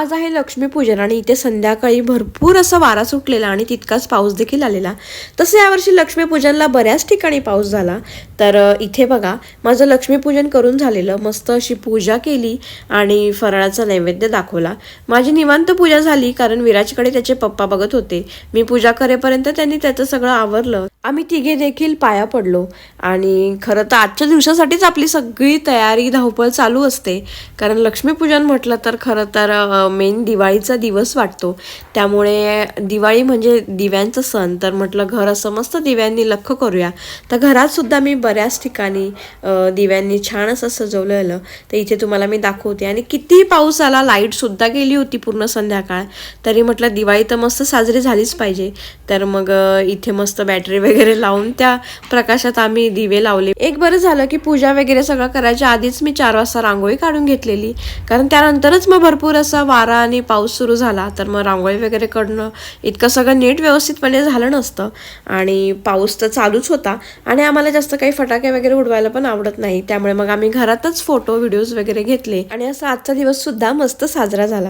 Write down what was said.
आज आहे लक्ष्मीपूजन आणि इथे संध्याकाळी भरपूर असा वारा सुटलेला आणि तितकाच पाऊस देखील आलेला. तसं यावर्षी लक्ष्मीपूजनला बऱ्याच ठिकाणी पाऊस झाला. तर इथे बघा माझं लक्ष्मीपूजन करून झालेलं, मस्त अशी पूजा केली आणि फराळाचा नैवेद्य दाखवला. माझी निवांत पूजा झाली कारण विराजकडे त्याचे पप्पा बघत होते. मी पूजा करेपर्यंत त्यांनी त्याचं सगळं आवरलं. आम्ही तिघे देखील पाया पडलो आणि खरं तर आजच्या दिवसासाठीच आपली सगळी तयारी धावपळ चालू असते. कारण लक्ष्मीपूजन म्हटलं तर खरं तर मेन दिवाळीचा दिवस वाटतो. त्यामुळे दिवाळी म्हणजे दिव्यांचं सण, तर म्हटलं घर असं मस्त दिव्यांनी लख्ख करूया. तर घरात सुद्धा मी बऱ्याच ठिकाणी दिव्यांनी छान असं सजवलेलं. तर इथे तुम्हाला मी दाखवते. आणि किती पाऊस आला, लाईट सुद्धा गेली होती पूर्ण संध्याकाळ, तरी म्हटलं दिवाळी तर मस्त साजरी झालीच पाहिजे. तर मग इथे मस्त बॅटरी वगैरे लावून त्या प्रकाशात आम्ही दिवे लावले. एक बरं झालं की पूजा वगैरे सगळं करायच्या आधीच मी 4 वाजता रांगोळी काढून घेतलेली, कारण त्यानंतरच मग भरपूर असा वारा आणि पाऊस सुरू झाला. तर मग रांगोळी वगैरे काढणं इतकं सगळं नीट व्यवस्थितपणे झालं नसतं. आणि पाऊस तर चालूच होता आणि आम्हाला जास्त काही फटाके वगैरे उडवायला पण आवडत नाही. त्यामुळे मग आम्ही घरातच फोटो व्हिडिओज वगैरे घेतले आणि असा आजचा दिवस सुद्धा मस्त साजरा झाला.